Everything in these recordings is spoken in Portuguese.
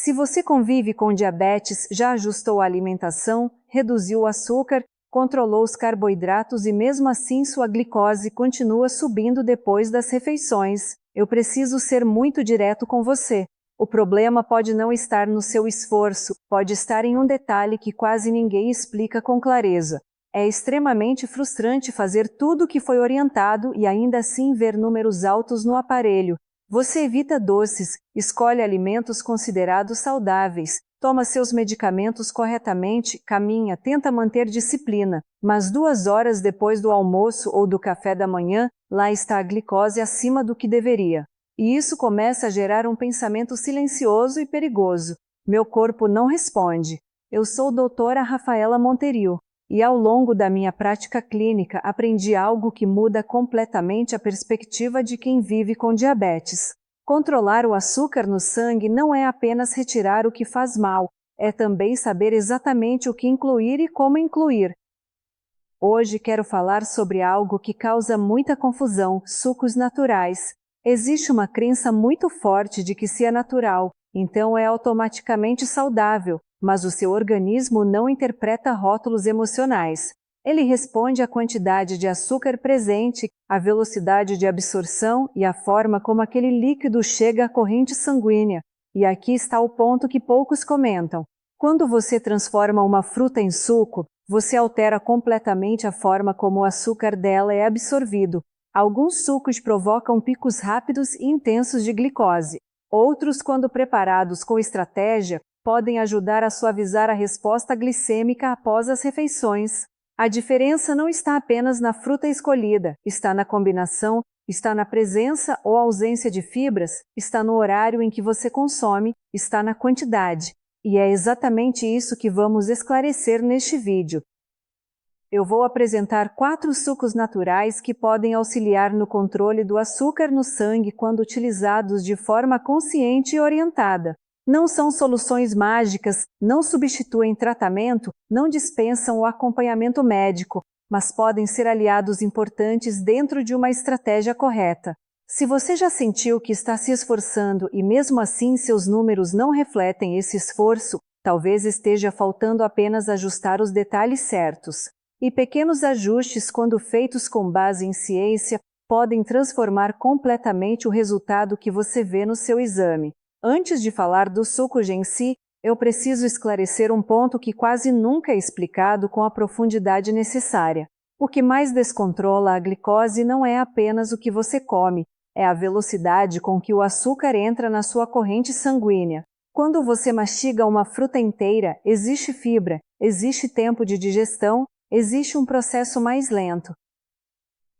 Se você convive com diabetes, já ajustou a alimentação, reduziu o açúcar, controlou os carboidratos e mesmo assim sua glicose continua subindo depois das refeições, eu preciso ser muito direto com você. O problema pode não estar no seu esforço, pode estar em um detalhe que quase ninguém explica com clareza. É extremamente frustrante fazer tudo o que foi orientado e ainda assim ver números altos no aparelho. Você evita doces, escolhe alimentos considerados saudáveis, toma seus medicamentos corretamente, caminha, tenta manter disciplina, mas 2 horas depois do almoço ou do café da manhã, lá está a glicose acima do que deveria. E isso começa a gerar um pensamento silencioso e perigoso. Meu corpo não responde. Eu sou doutora Rafaela Monterio, e ao longo da minha prática clínica aprendi algo que muda completamente a perspectiva de quem vive com diabetes. Controlar o açúcar no sangue não é apenas retirar o que faz mal, é também saber exatamente o que incluir e como incluir. Hoje quero falar sobre algo que causa muita confusão: sucos naturais. Existe uma crença muito forte de que se é natural, então é automaticamente saudável, mas o seu organismo não interpreta rótulos emocionais. Ele responde à quantidade de açúcar presente, à velocidade de absorção e à forma como aquele líquido chega à corrente sanguínea. E aqui está o ponto que poucos comentam. Quando você transforma uma fruta em suco, você altera completamente a forma como o açúcar dela é absorvido. Alguns sucos provocam picos rápidos e intensos de glicose. Outros, quando preparados com estratégia, podem ajudar a suavizar a resposta glicêmica após as refeições. A diferença não está apenas na fruta escolhida, está na combinação, está na presença ou ausência de fibras, está no horário em que você consome, está na quantidade. E é exatamente isso que vamos esclarecer neste vídeo. Eu vou apresentar 4 sucos naturais que podem auxiliar no controle do açúcar no sangue quando utilizados de forma consciente e orientada. Não são soluções mágicas, não substituem tratamento, não dispensam o acompanhamento médico, mas podem ser aliados importantes dentro de uma estratégia correta. Se você já sentiu que está se esforçando e mesmo assim seus números não refletem esse esforço, talvez esteja faltando apenas ajustar os detalhes certos. E pequenos ajustes, quando feitos com base em ciência, podem transformar completamente o resultado que você vê no seu exame. Antes de falar do suco em si, eu preciso esclarecer um ponto que quase nunca é explicado com a profundidade necessária. O que mais descontrola a glicose não é apenas o que você come, é a velocidade com que o açúcar entra na sua corrente sanguínea. Quando você mastiga uma fruta inteira, existe fibra, existe tempo de digestão, existe um processo mais lento.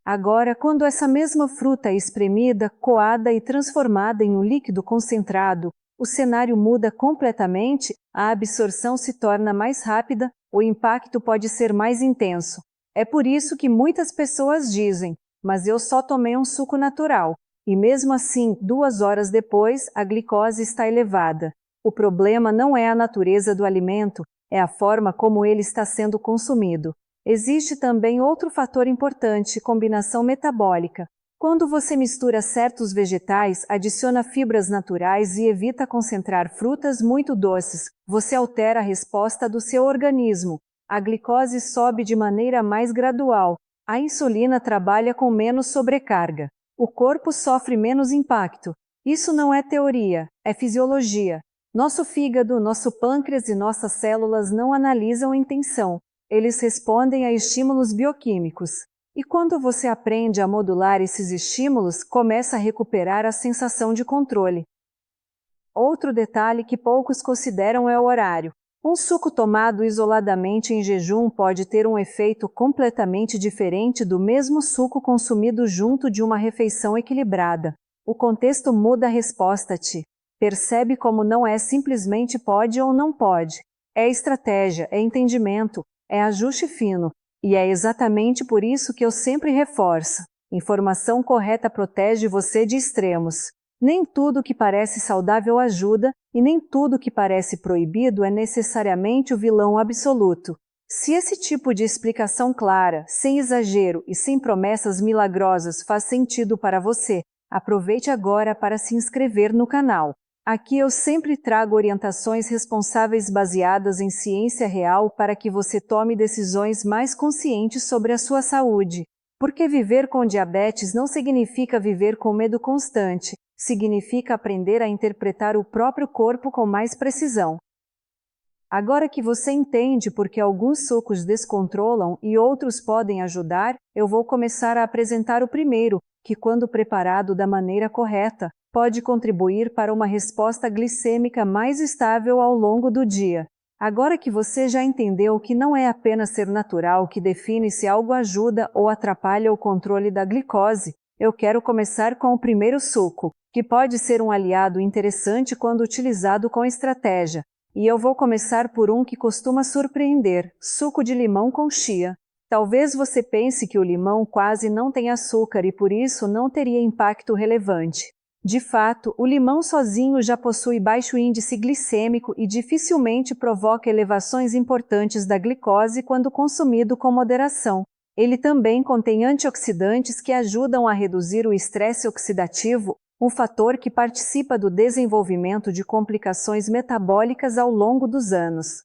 Agora, quando essa mesma fruta é espremida, coada e transformada em um líquido concentrado, o cenário muda completamente, a absorção se torna mais rápida, o impacto pode ser mais intenso. É por isso que muitas pessoas dizem, mas eu só tomei um suco natural, e mesmo assim, 2 horas depois, a glicose está elevada. O problema não é a natureza do alimento, é a forma como ele está sendo consumido. Existe também outro fator importante: combinação metabólica. Quando você mistura certos vegetais, adiciona fibras naturais e evita concentrar frutas muito doces, você altera a resposta do seu organismo. A glicose sobe de maneira mais gradual. A insulina trabalha com menos sobrecarga. O corpo sofre menos impacto. Isso não é teoria, é fisiologia. Nosso fígado, nosso pâncreas e nossas células não analisam a intenção. Eles respondem a estímulos bioquímicos. E quando você aprende a modular esses estímulos, começa a recuperar a sensação de controle. Outro detalhe que poucos consideram é o horário. Um suco tomado isoladamente em jejum pode ter um efeito completamente diferente do mesmo suco consumido junto de uma refeição equilibrada. O contexto muda a resposta-te. Percebe como não é simplesmente pode ou não pode. É estratégia, é entendimento, é ajuste fino. E é exatamente por isso que eu sempre reforço: informação correta protege você de extremos. Nem tudo que parece saudável ajuda, e nem tudo que parece proibido é necessariamente o vilão absoluto. Se esse tipo de explicação clara, sem exagero e sem promessas milagrosas faz sentido para você, aproveite agora para se inscrever no canal. Aqui eu sempre trago orientações responsáveis baseadas em ciência real para que você tome decisões mais conscientes sobre a sua saúde. Porque viver com diabetes não significa viver com medo constante, significa aprender a interpretar o próprio corpo com mais precisão. Agora que você entende por que alguns sucos descontrolam e outros podem ajudar, eu vou começar a apresentar o primeiro, que, quando preparado da maneira correta, pode contribuir para uma resposta glicêmica mais estável ao longo do dia. Agora que você já entendeu que não é apenas ser natural que define se algo ajuda ou atrapalha o controle da glicose, eu quero começar com o primeiro suco, que pode ser um aliado interessante quando utilizado com estratégia. E eu vou começar por um que costuma surpreender: suco de limão com chia. Talvez você pense que o limão quase não tem açúcar e por isso não teria impacto relevante. De fato, o limão sozinho já possui baixo índice glicêmico e dificilmente provoca elevações importantes da glicose quando consumido com moderação. Ele também contém antioxidantes que ajudam a reduzir o estresse oxidativo, um fator que participa do desenvolvimento de complicações metabólicas ao longo dos anos.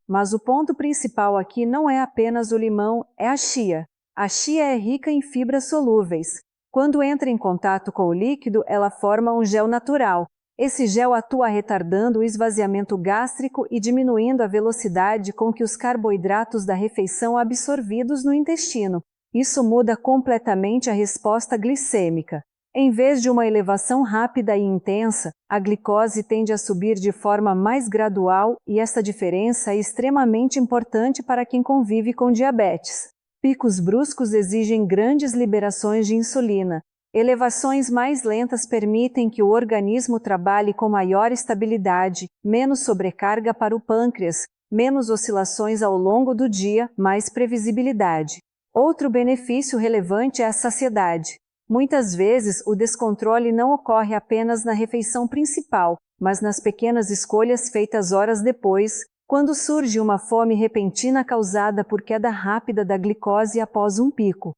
Mas o ponto principal aqui não é apenas o limão, é a chia. A chia é rica em fibras solúveis. Quando entra em contato com o líquido, ela forma um gel natural. Esse gel atua retardando o esvaziamento gástrico e diminuindo a velocidade com que os carboidratos da refeição são absorvidos no intestino. Isso muda completamente a resposta glicêmica. Em vez de uma elevação rápida e intensa, a glicose tende a subir de forma mais gradual e essa diferença é extremamente importante para quem convive com diabetes. Picos bruscos exigem grandes liberações de insulina. Elevações mais lentas permitem que o organismo trabalhe com maior estabilidade, menos sobrecarga para o pâncreas, menos oscilações ao longo do dia, mais previsibilidade. Outro benefício relevante é a saciedade. Muitas vezes, o descontrole não ocorre apenas na refeição principal, mas nas pequenas escolhas feitas horas depois, quando surge uma fome repentina causada por queda rápida da glicose após um pico.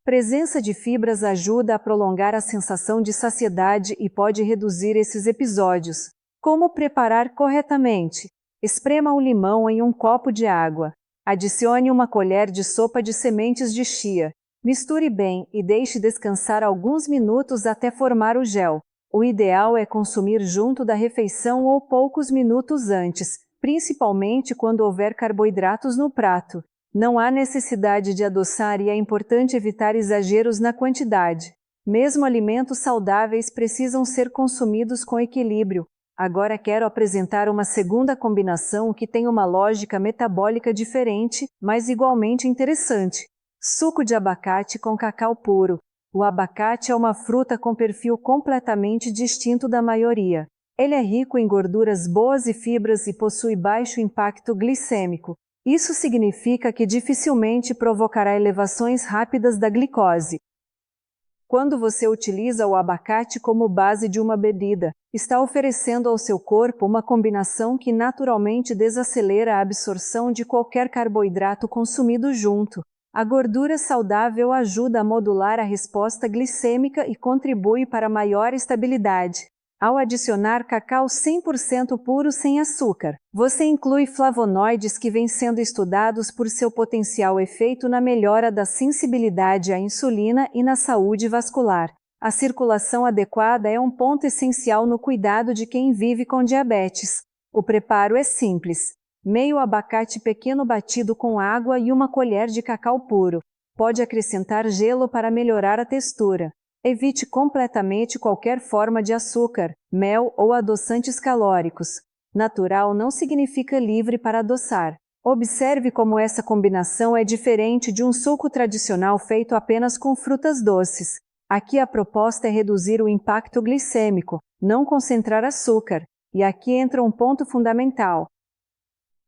Presença de fibras ajuda a prolongar a sensação de saciedade e pode reduzir esses episódios. Como preparar corretamente? Esprema o limão em um copo de água. Adicione uma colher de sopa de sementes de chia. Misture bem e deixe descansar alguns minutos até formar o gel. O ideal é consumir junto da refeição ou poucos minutos antes, principalmente quando houver carboidratos no prato. Não há necessidade de adoçar e é importante evitar exageros na quantidade. Mesmo alimentos saudáveis precisam ser consumidos com equilíbrio. Agora quero apresentar uma segunda combinação que tem uma lógica metabólica diferente, mas igualmente interessante. Suco de abacate com cacau puro. O abacate é uma fruta com perfil completamente distinto da maioria. Ele é rico em gorduras boas e fibras e possui baixo impacto glicêmico. Isso significa que dificilmente provocará elevações rápidas da glicose. Quando você utiliza o abacate como base de uma bebida, está oferecendo ao seu corpo uma combinação que naturalmente desacelera a absorção de qualquer carboidrato consumido junto. A gordura saudável ajuda a modular a resposta glicêmica e contribui para maior estabilidade. Ao adicionar cacau 100% puro sem açúcar, você inclui flavonoides que vêm sendo estudados por seu potencial efeito na melhora da sensibilidade à insulina e na saúde vascular. A circulação adequada é um ponto essencial no cuidado de quem vive com diabetes. O preparo é simples. Meio abacate pequeno batido com água e uma colher de cacau puro. Pode acrescentar gelo para melhorar a textura. Evite completamente qualquer forma de açúcar, mel ou adoçantes calóricos. Natural não significa livre para adoçar. Observe como essa combinação é diferente de um suco tradicional feito apenas com frutas doces. Aqui a proposta é reduzir o impacto glicêmico, não concentrar açúcar. E aqui entra um ponto fundamental.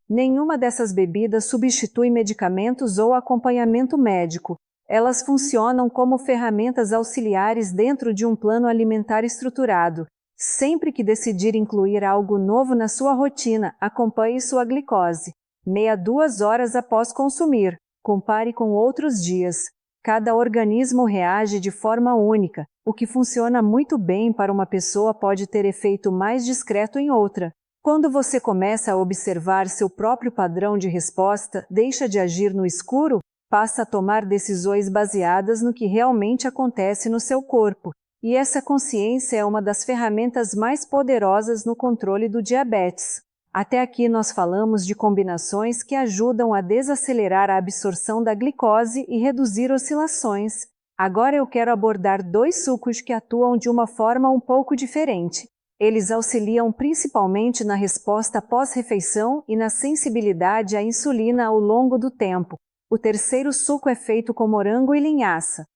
Nenhuma dessas bebidas substitui medicamentos ou acompanhamento médico. Elas funcionam como ferramentas auxiliares dentro de um plano alimentar estruturado. Sempre que decidir incluir algo novo na sua rotina, acompanhe sua glicose. Meia a 2 horas após consumir. Compare com outros dias. Cada organismo reage de forma única, O que funciona muito bem para uma pessoa pode ter efeito mais discreto em outra. Quando você começa a observar seu próprio padrão de resposta, deixa de agir no escuro, passa a tomar decisões baseadas no que realmente acontece no seu corpo. E essa consciência é uma das ferramentas mais poderosas no controle do diabetes. Até aqui nós falamos de combinações que ajudam a desacelerar a absorção da glicose e reduzir oscilações. Agora eu quero abordar 2 sucos que atuam de uma forma um pouco diferente. Eles auxiliam principalmente na resposta pós-refeição e na sensibilidade à insulina ao longo do tempo. O terceiro suco é feito com morango e linhaça.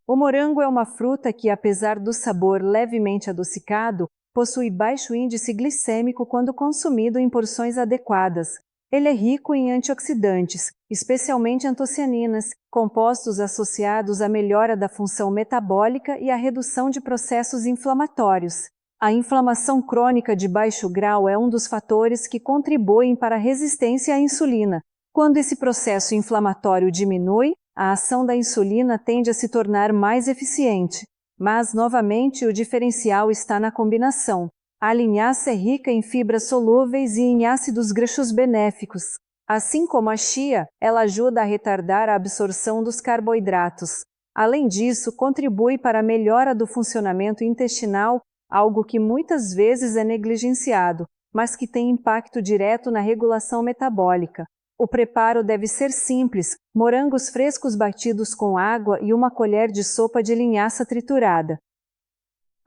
O morango é uma fruta que, apesar do sabor levemente adocicado, possui baixo índice glicêmico quando consumido em porções adequadas. Ele é rico em antioxidantes, especialmente antocianinas, compostos associados à melhora da função metabólica e à redução de processos inflamatórios. A inflamação crônica de baixo grau é um dos fatores que contribuem para a resistência à insulina. Quando esse processo inflamatório diminui, a ação da insulina tende a se tornar mais eficiente. Mas, novamente, o diferencial está na combinação. A linhaça é rica em fibras solúveis e em ácidos graxos benéficos. Assim como a chia, ela ajuda a retardar a absorção dos carboidratos. Além disso, contribui para a melhora do funcionamento intestinal, algo que muitas vezes é negligenciado, mas que tem impacto direto na regulação metabólica. O preparo deve ser simples: morangos frescos batidos com água e uma colher de sopa de linhaça triturada.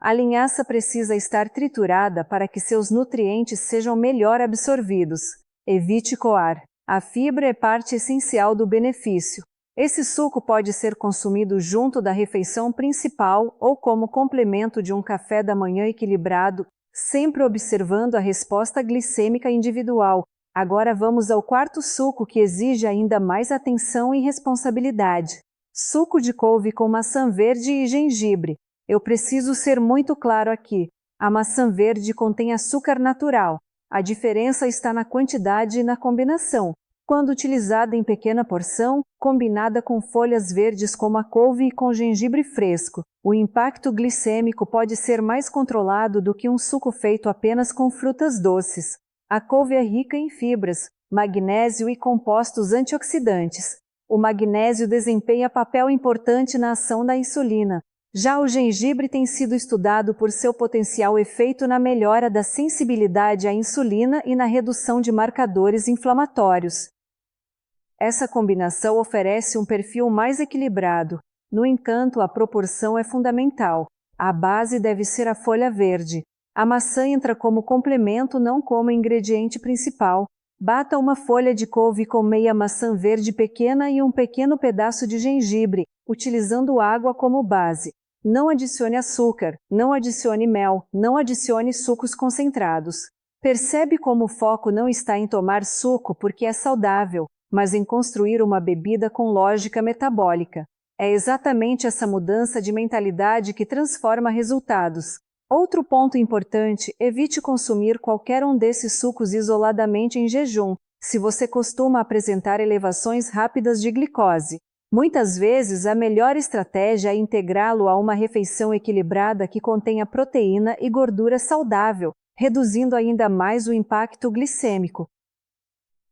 A linhaça precisa estar triturada para que seus nutrientes sejam melhor absorvidos. Evite coar. A fibra é parte essencial do benefício. Esse suco pode ser consumido junto da refeição principal ou como complemento de um café da manhã equilibrado, sempre observando a resposta glicêmica individual. Agora vamos ao quarto suco, que exige ainda mais atenção e responsabilidade. Suco de couve com maçã verde e gengibre. Eu preciso ser muito claro aqui. A maçã verde contém açúcar natural. A diferença está na quantidade e na combinação. Quando utilizada em pequena porção, combinada com folhas verdes como a couve e com gengibre fresco, o impacto glicêmico pode ser mais controlado do que um suco feito apenas com frutas doces. A couve é rica em fibras, magnésio e compostos antioxidantes. O magnésio desempenha papel importante na ação da insulina. Já o gengibre tem sido estudado por seu potencial efeito na melhora da sensibilidade à insulina e na redução de marcadores inflamatórios. Essa combinação oferece um perfil mais equilibrado. No entanto, a proporção é fundamental. A base deve ser a folha verde. A maçã entra como complemento, não como ingrediente principal. Bata uma folha de couve com meia maçã verde pequena e um pequeno pedaço de gengibre, utilizando água como base. Não adicione açúcar, não adicione mel, não adicione sucos concentrados. Percebe como o foco não está em tomar suco porque é saudável, mas em construir uma bebida com lógica metabólica. É exatamente essa mudança de mentalidade que transforma resultados. Outro ponto importante: evite consumir qualquer um desses sucos isoladamente em jejum, se você costuma apresentar elevações rápidas de glicose. Muitas vezes, a melhor estratégia é integrá-lo a uma refeição equilibrada que contenha proteína e gordura saudável, reduzindo ainda mais o impacto glicêmico.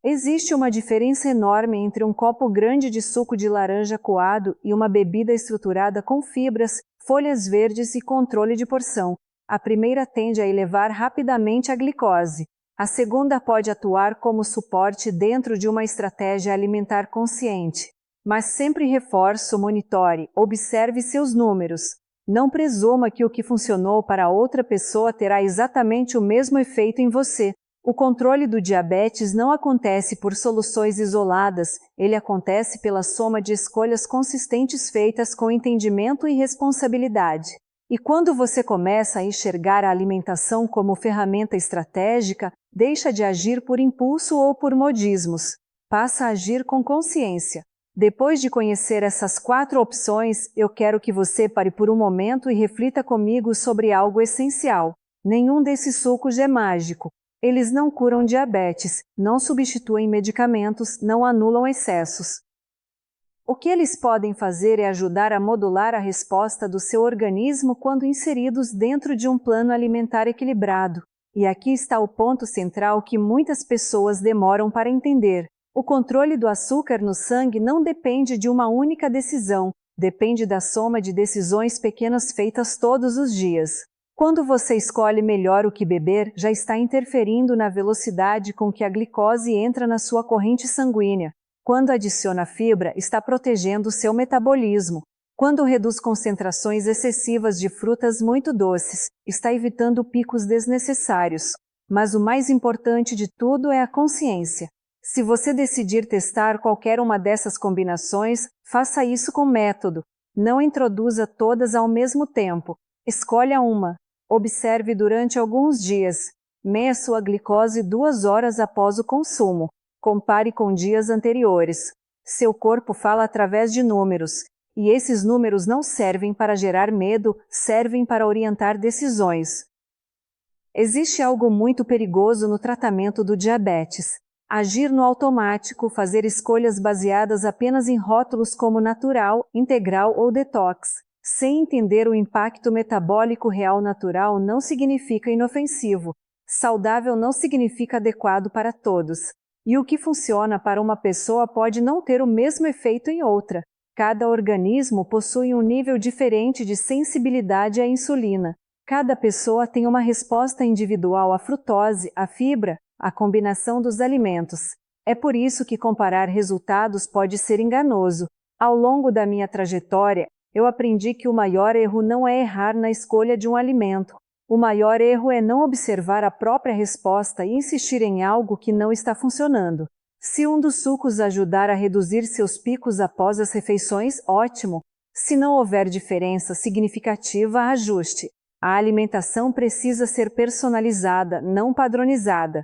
Existe uma diferença enorme entre um copo grande de suco de laranja coado e uma bebida estruturada com fibras, folhas verdes e controle de porção. A primeira tende a elevar rapidamente a glicose. A segunda pode atuar como suporte dentro de uma estratégia alimentar consciente. Mas sempre reforço: monitore, observe seus números. Não presuma que o que funcionou para outra pessoa terá exatamente o mesmo efeito em você. O controle do diabetes não acontece por soluções isoladas, ele acontece pela soma de escolhas consistentes feitas com entendimento e responsabilidade. E quando você começa a enxergar a alimentação como ferramenta estratégica, deixa de agir por impulso ou por modismos. Passa a agir com consciência. Depois de conhecer essas 4 opções, eu quero que você pare por um momento e reflita comigo sobre algo essencial. Nenhum desses sucos é mágico. Eles não curam diabetes, não substituem medicamentos, não anulam excessos. O que eles podem fazer é ajudar a modular a resposta do seu organismo quando inseridos dentro de um plano alimentar equilibrado. E aqui está o ponto central que muitas pessoas demoram para entender. O controle do açúcar no sangue não depende de uma única decisão, depende da soma de decisões pequenas feitas todos os dias. Quando você escolhe melhor o que beber, já está interferindo na velocidade com que a glicose entra na sua corrente sanguínea. Quando adiciona fibra, está protegendo o seu metabolismo. Quando reduz concentrações excessivas de frutas muito doces, está evitando picos desnecessários. Mas o mais importante de tudo é a consciência. Se você decidir testar qualquer uma dessas combinações, faça isso com método. Não introduza todas ao mesmo tempo. Escolha uma. Observe durante alguns dias. Meça sua glicose 2 horas após o consumo. Compare com dias anteriores. Seu corpo fala através de números. E esses números não servem para gerar medo, servem para orientar decisões. Existe algo muito perigoso no tratamento do diabetes. Agir no automático, fazer escolhas baseadas apenas em rótulos como natural, integral ou detox. Sem entender o impacto metabólico real natural não significa inofensivo. Saudável não significa adequado para todos. E o que funciona para uma pessoa pode não ter o mesmo efeito em outra. Cada organismo possui um nível diferente de sensibilidade à insulina. Cada pessoa tem uma resposta individual à frutose, à fibra, à combinação dos alimentos. É por isso que comparar resultados pode ser enganoso. Ao longo da minha trajetória, eu aprendi que o maior erro não é errar na escolha de um alimento. O maior erro é não observar a própria resposta e insistir em algo que não está funcionando. Se um dos sucos ajudar a reduzir seus picos após as refeições, ótimo. Se não houver diferença significativa, ajuste. A alimentação precisa ser personalizada, não padronizada.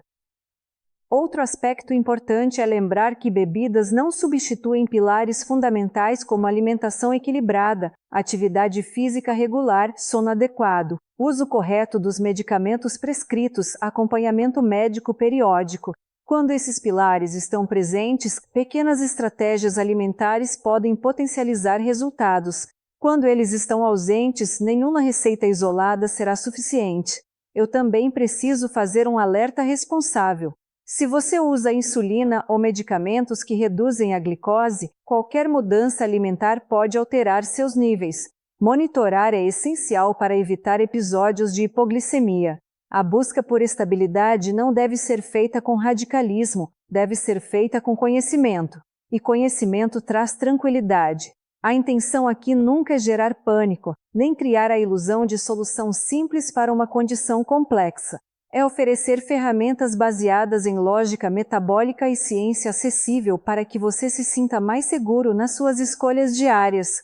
Outro aspecto importante é lembrar que bebidas não substituem pilares fundamentais como alimentação equilibrada, atividade física regular, sono adequado, uso correto dos medicamentos prescritos, acompanhamento médico periódico. Quando esses pilares estão presentes, pequenas estratégias alimentares podem potencializar resultados. Quando eles estão ausentes, nenhuma receita isolada será suficiente. Eu também preciso fazer um alerta responsável. Se você usa insulina ou medicamentos que reduzem a glicose, qualquer mudança alimentar pode alterar seus níveis. Monitorar é essencial para evitar episódios de hipoglicemia. A busca por estabilidade não deve ser feita com radicalismo, deve ser feita com conhecimento. E conhecimento traz tranquilidade. A intenção aqui nunca é gerar pânico, nem criar a ilusão de solução simples para uma condição complexa. É oferecer ferramentas baseadas em lógica metabólica e ciência acessível para que você se sinta mais seguro nas suas escolhas diárias.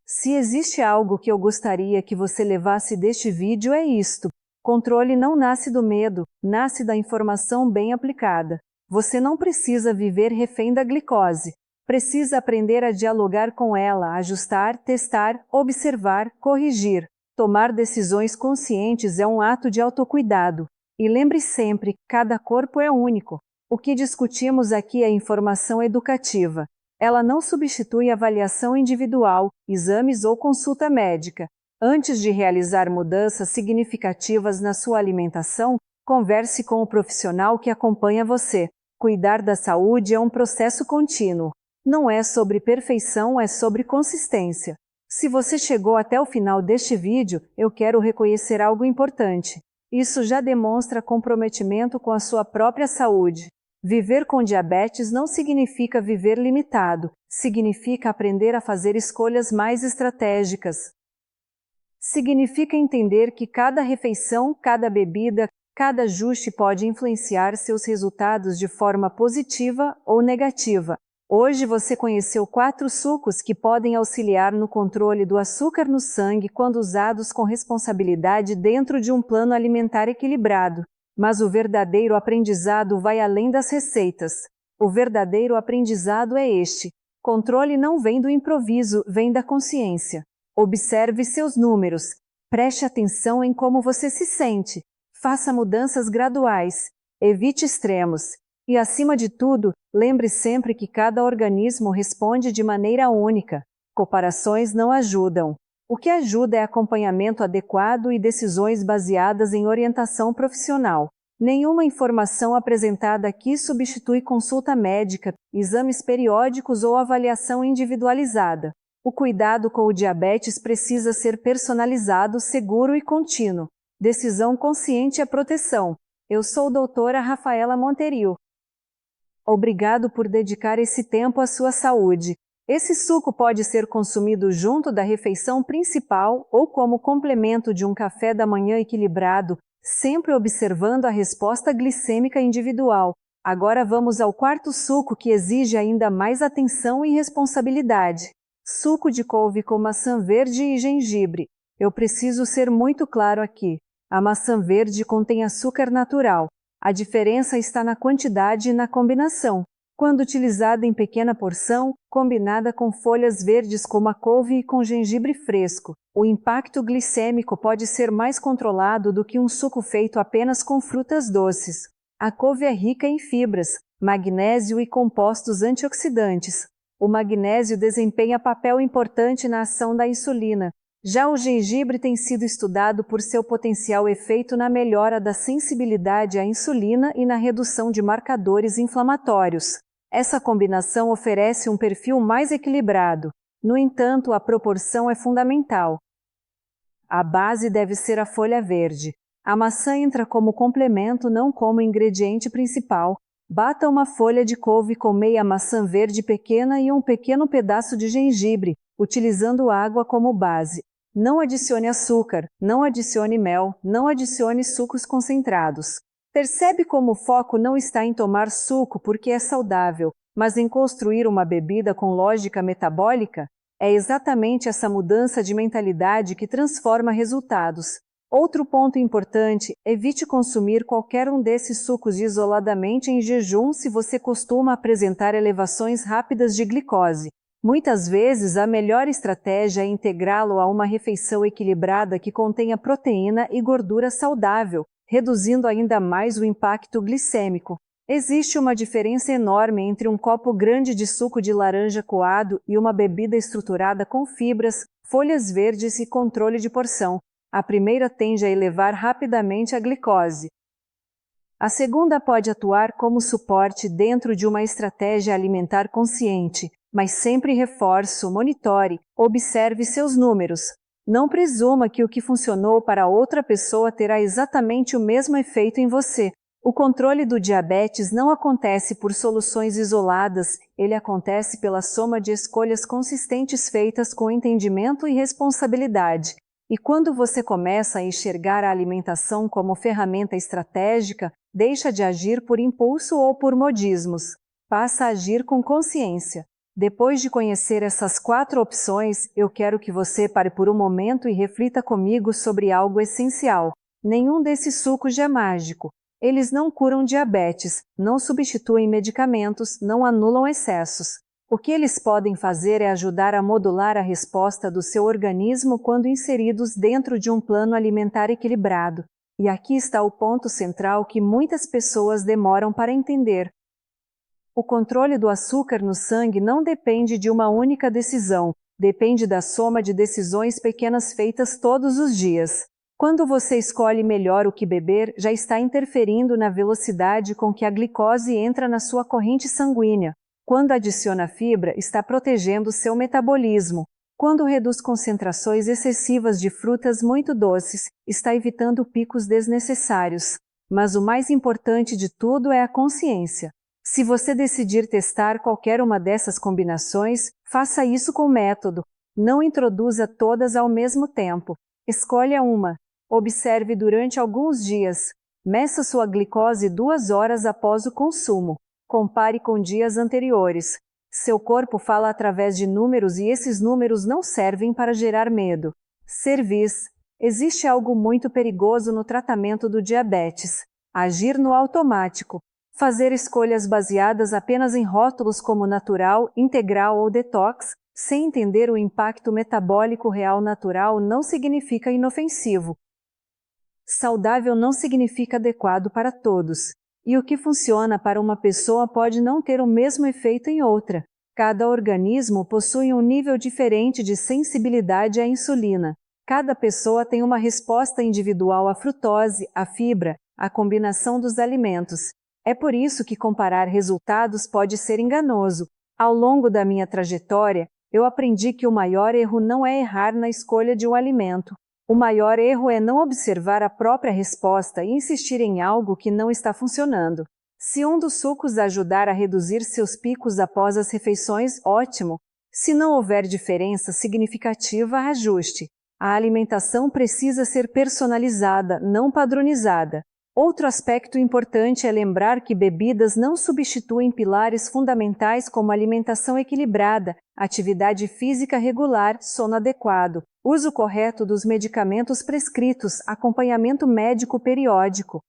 Se existe algo que eu gostaria que você levasse deste vídeo é isto. Controle não nasce do medo, nasce da informação bem aplicada. Você não precisa viver refém da glicose. Precisa aprender a dialogar com ela, ajustar, testar, observar, corrigir. Tomar decisões conscientes é um ato de autocuidado. E lembre sempre, cada corpo é único. O que discutimos aqui é informação educativa. Ela não substitui avaliação individual, exames ou consulta médica. Antes de realizar mudanças significativas na sua alimentação, converse com o profissional que acompanha você. Cuidar da saúde é um processo contínuo. Não é sobre perfeição, é sobre consistência. Se você chegou até o final deste vídeo, eu quero reconhecer algo importante. Isso já demonstra comprometimento com a sua própria saúde. Viver com diabetes não significa viver limitado, significa aprender a fazer escolhas mais estratégicas. Significa entender que cada refeição, cada bebida, cada ajuste pode influenciar seus resultados de forma positiva ou negativa. Hoje você conheceu 4 sucos que podem auxiliar no controle do açúcar no sangue quando usados com responsabilidade dentro de um plano alimentar equilibrado. Mas o verdadeiro aprendizado vai além das receitas. O verdadeiro aprendizado é este. Controle não vem do improviso, vem da consciência. Observe seus números. Preste atenção em como você se sente. Faça mudanças graduais. Evite extremos. E acima de tudo, lembre sempre que cada organismo responde de maneira única. Comparações não ajudam. O que ajuda é acompanhamento adequado e decisões baseadas em orientação profissional. Nenhuma informação apresentada aqui substitui consulta médica, exames periódicos ou avaliação individualizada. O cuidado com o diabetes precisa ser personalizado, seguro e contínuo. Decisão consciente é proteção. Eu sou a doutora Rafaela Monterio. Obrigado por dedicar esse tempo à sua saúde. Esse suco pode ser consumido junto da refeição principal ou como complemento de um café da manhã equilibrado, sempre observando a resposta glicêmica individual. Agora vamos ao quarto suco que exige ainda mais atenção e responsabilidade. Suco de couve com maçã verde e gengibre. Eu preciso ser muito claro aqui. A maçã verde contém açúcar natural. A diferença está na quantidade e na combinação. Quando utilizada em pequena porção, combinada com folhas verdes como a couve e com gengibre fresco, o impacto glicêmico pode ser mais controlado do que um suco feito apenas com frutas doces. A couve é rica em fibras, magnésio e compostos antioxidantes. O magnésio desempenha papel importante na ação da insulina. Já o gengibre tem sido estudado por seu potencial efeito na melhora da sensibilidade à insulina e na redução de marcadores inflamatórios. Essa combinação oferece um perfil mais equilibrado. No entanto, a proporção é fundamental. A base deve ser a folha verde. A maçã entra como complemento, não como ingrediente principal. Bata uma folha de couve com meia maçã verde pequena e um pequeno pedaço de gengibre, utilizando água como base. Não adicione açúcar, não adicione mel, não adicione sucos concentrados. Percebe como o foco não está em tomar suco porque é saudável, mas em construir uma bebida com lógica metabólica? É exatamente essa mudança de mentalidade que transforma resultados. Outro ponto importante: evite consumir qualquer um desses sucos isoladamente em jejum se você costuma apresentar elevações rápidas de glicose. Muitas vezes, a melhor estratégia é integrá-lo a uma refeição equilibrada que contenha proteína e gordura saudável, reduzindo ainda mais o impacto glicêmico. Existe uma diferença enorme entre um copo grande de suco de laranja coado e uma bebida estruturada com fibras, folhas verdes e controle de porção. A primeira tende a elevar rapidamente a glicose. A segunda pode atuar como suporte dentro de uma estratégia alimentar consciente, mas sempre reforço, monitore, observe seus números. Não presuma que o que funcionou para outra pessoa terá exatamente o mesmo efeito em você. O controle do diabetes não acontece por soluções isoladas, ele acontece pela soma de escolhas consistentes feitas com entendimento e responsabilidade. E quando você começa a enxergar a alimentação como ferramenta estratégica, deixa de agir por impulso ou por modismos. Passa a agir com consciência. Depois de conhecer essas 4 opções, eu quero que você pare por um momento e reflita comigo sobre algo essencial. Nenhum desses sucos é mágico. Eles não curam diabetes, não substituem medicamentos, não anulam excessos. O que eles podem fazer é ajudar a modular a resposta do seu organismo quando inseridos dentro de um plano alimentar equilibrado. E aqui está o ponto central que muitas pessoas demoram para entender. O controle do açúcar no sangue não depende de uma única decisão, depende da soma de decisões pequenas feitas todos os dias. Quando você escolhe melhor o que beber, já está interferindo na velocidade com que a glicose entra na sua corrente sanguínea. Quando adiciona fibra, está protegendo seu metabolismo. Quando reduz concentrações excessivas de frutas muito doces, está evitando picos desnecessários. Mas o mais importante de tudo é a consciência. Se você decidir testar qualquer uma dessas combinações, faça isso com método. Não introduza todas ao mesmo tempo. Escolha uma. Observe durante alguns dias. Meça sua glicose 2 horas após o consumo. Compare com dias anteriores. Seu corpo fala através de números e esses números não servem para gerar medo. Cerviz. Existe algo muito perigoso no tratamento do diabetes. Agir no automático. Fazer escolhas baseadas apenas em rótulos como natural, integral ou detox, sem entender o impacto metabólico real natural, não significa inofensivo. Saudável não significa adequado para todos. E o que funciona para uma pessoa pode não ter o mesmo efeito em outra. Cada organismo possui um nível diferente de sensibilidade à insulina. Cada pessoa tem uma resposta individual à frutose, à fibra, à combinação dos alimentos. É por isso que comparar resultados pode ser enganoso. Ao longo da minha trajetória, eu aprendi que o maior erro não é errar na escolha de um alimento. O maior erro é não observar a própria resposta e insistir em algo que não está funcionando. Se um dos sucos ajudar a reduzir seus picos após as refeições, ótimo. Se não houver diferença significativa, ajuste. A alimentação precisa ser personalizada, não padronizada. Outro aspecto importante é lembrar que bebidas não substituem pilares fundamentais como alimentação equilibrada, atividade física regular, sono adequado, uso correto dos medicamentos prescritos, acompanhamento médico periódico.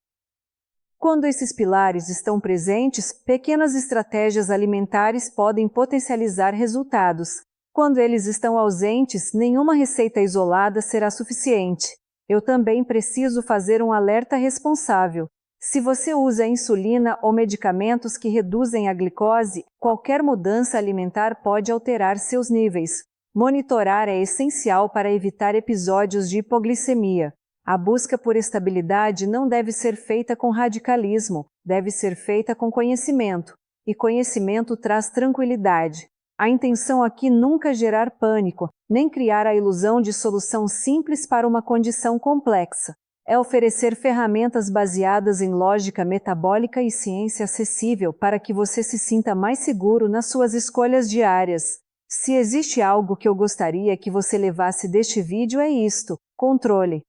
Quando esses pilares estão presentes, pequenas estratégias alimentares podem potencializar resultados. Quando eles estão ausentes, nenhuma receita isolada será suficiente. Eu também preciso fazer um alerta responsável. Se você usa insulina ou medicamentos que reduzem a glicose, qualquer mudança alimentar pode alterar seus níveis. Monitorar é essencial para evitar episódios de hipoglicemia. A busca por estabilidade não deve ser feita com radicalismo, deve ser feita com conhecimento. E conhecimento traz tranquilidade. A intenção aqui nunca é gerar pânico, nem criar a ilusão de solução simples para uma condição complexa. É oferecer ferramentas baseadas em lógica metabólica e ciência acessível para que você se sinta mais seguro nas suas escolhas diárias. Se existe algo que eu gostaria que você levasse deste vídeo é isto: controle.